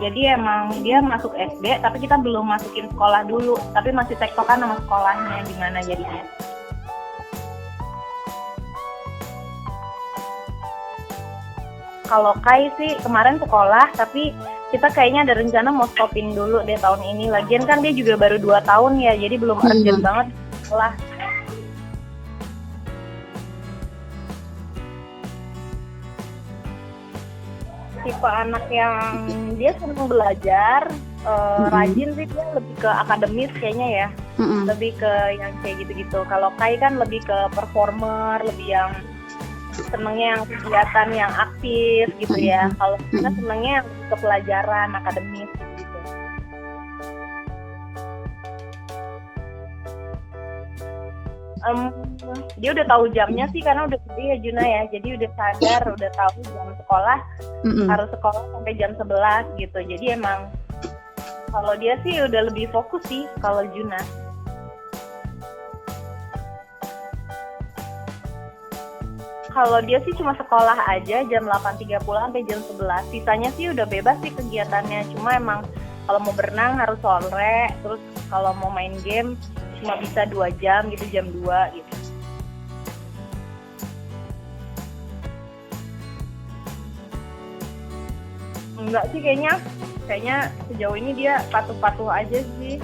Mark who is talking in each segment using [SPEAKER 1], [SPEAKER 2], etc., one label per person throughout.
[SPEAKER 1] Jadi emang dia masuk SD, tapi kita belum masukin sekolah dulu, tapi masih tektokan sama sekolahnya gimana jadinya. Kalau Kai sih kemarin sekolah, tapi kita kayaknya ada rencana mau stopin dulu deh tahun ini. Lagian kan dia juga baru 2 tahun ya, jadi belum urgent banget sekolah. Tipe anak yang dia senang belajar, rajin sih, dia lebih ke akademis kayaknya ya. Lebih ke yang kayak gitu-gitu. Kalau Kai kan lebih ke performer, lebih yang senengnya yang kegiatan yang aktif gitu ya. Kalau kita senengnya yang ke pelajaran akademis gitu. Dia udah tahu jamnya sih karena udah gede ya Juna ya. Jadi udah sadar, udah tahu jam sekolah harus sekolah sampai jam 11 gitu. Jadi emang kalau dia sih udah lebih fokus sih kalau Juna. Kalau dia sih cuma sekolah aja jam 8.30 sampai jam 11. Sisanya sih udah bebas sih kegiatannya. Cuma emang kalau mau berenang harus sore, terus kalau mau main game cuma bisa 2 jam gitu, jam 2 gitu. Enggak sih kayaknya sejauh ini dia patuh-patuh aja sih.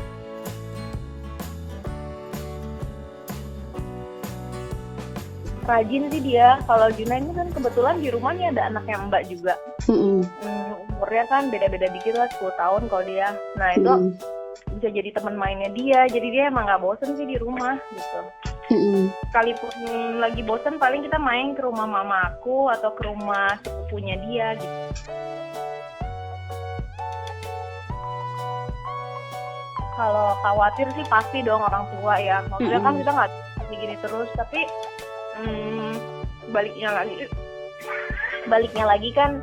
[SPEAKER 1] Rajin sih dia. Kalau Juna ini kan kebetulan di rumahnya ada anaknya Mbak juga. Umurnya kan beda-beda dikit lah, 10 tahun kalau dia. Nah itu bisa jadi teman mainnya dia. Jadi dia emang gak bosen sih di rumah gitu. Sekalipun lagi bosen paling kita main ke rumah mama aku atau ke rumah sepupunya dia gitu. Kalau khawatir sih pasti dong orang tua ya. Maksudnya kan kita gak gini terus, tapi baliknya lagi kan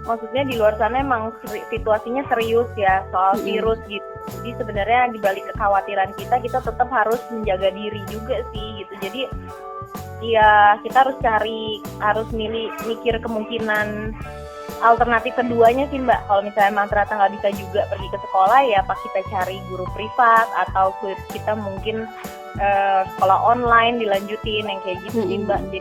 [SPEAKER 1] maksudnya di luar sana emang situasinya serius ya soal virus gitu. Jadi sebenarnya di balik kekhawatiran kita tetap harus menjaga diri juga sih gitu. Jadi ya kita harus mikir kemungkinan alternatif keduanya sih Mbak. Kalau misalnya emang ternyata nggak bisa juga pergi ke sekolah ya apa kita cari guru privat atau kita mungkin sekolah online dilanjutin yang kayak gitu sih Mbak. Jadi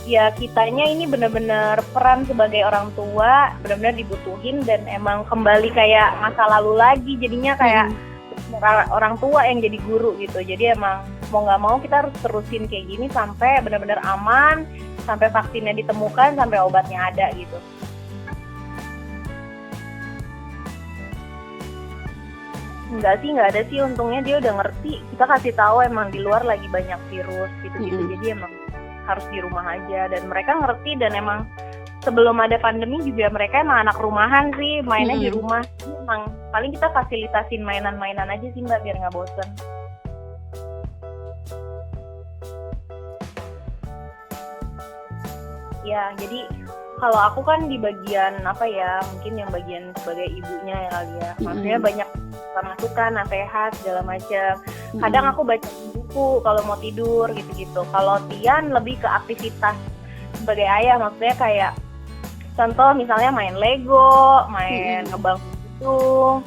[SPEAKER 1] ya kitanya ini benar-benar peran sebagai orang tua benar-benar dibutuhin dan emang kembali kayak masa lalu lagi, jadinya kayak orang tua yang jadi guru gitu. Jadi emang mau nggak mau kita harus terusin kayak gini sampai benar-benar aman, sampai vaksinnya ditemukan, sampai obatnya ada gitu. Nggak ada sih, untungnya dia udah ngerti. Kita kasih tahu emang di luar lagi banyak virus gitu-gitu. Jadi emang harus di rumah aja dan mereka ngerti. Dan emang sebelum ada pandemi juga mereka emang anak rumahan sih, mainnya di rumah. Emang paling kita fasilitasin mainan-mainan aja sih Mbak biar nggak bosen. Ya jadi kalau aku kan di bagian apa ya, mungkin yang bagian sebagai ibunya ya kali ya. Maksudnya banyak masukan, nasihat segala macam. Kadang aku baca buku kalau mau tidur gitu-gitu. Kalau Tian lebih ke aktivitas sebagai ayah, maksudnya kayak contoh misalnya main Lego, main ngebangun gedung,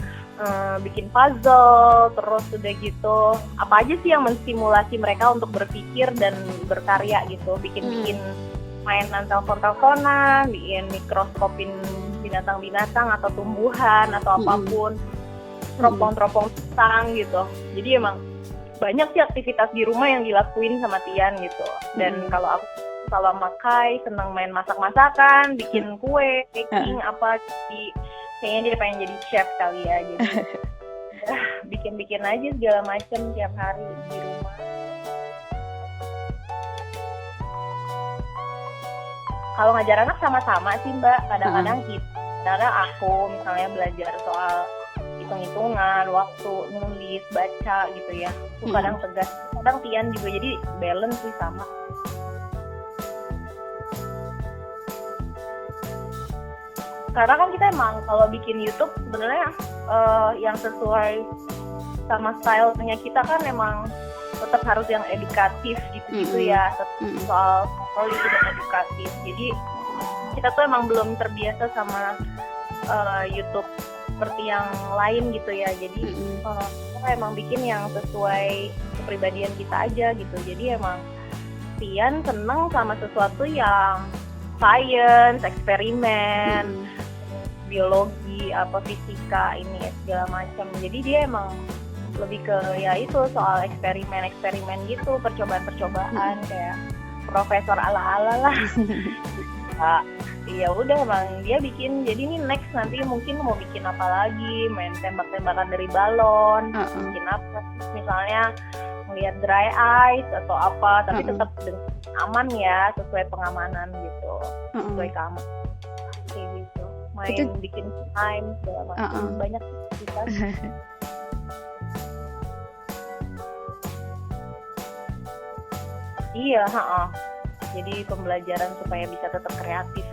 [SPEAKER 1] bikin puzzle, terus udah gitu apa aja sih yang menstimulasi mereka untuk berpikir dan berkarya gitu. Bikin mainan telepon-teleponan, bikin mikroskopin binatang-binatang atau tumbuhan atau apapun, teropong-teropong pisang gitu. Jadi emang banyak sih aktivitas di rumah yang dilakuin sama Tian gitu. Dan kalau aku sama Kai senang main masak-masakan, bikin kue, baking apa, jadi kayaknya dia pengen jadi chef kali ya. Jadi bikin-bikin aja segala macam tiap hari di rumah. Kalau ngajar anak sama-sama sih Mbak, kadang-kadang aku misalnya belajar soal hitung-hitungan, waktu, nulis, baca gitu ya. Kadang tegas, kadang Tian juga, jadi balance sih sama. Karena kan kita emang kalau bikin YouTube sebenarnya yang sesuai sama stylenya kita kan emang tetap harus yang edukatif gitu-gitu ya, soal itu dan edukatif. Jadi kita tuh emang belum terbiasa sama YouTube seperti yang lain gitu ya. Jadi kita emang bikin yang sesuai kepribadian kita aja gitu. Jadi emang Tian seneng sama sesuatu yang science, eksperimen, biologi, fisika ini segala macam. Jadi dia emang lebih ke ya itu soal eksperimen gitu, percobaan kayak profesor ala-ala lah. Iya udah emang dia bikin, jadi ini next nanti mungkin mau bikin apa lagi, main tembak-tembakan dari balon, bikin apa, misalnya melihat dry ice atau apa, tapi tetap aman ya, sesuai pengamanan gitu, sesuai keamanan kayak gitu, main itu, bikin time segala macam, banyak kita. Iya, jadi pembelajaran supaya bisa tetap kreatif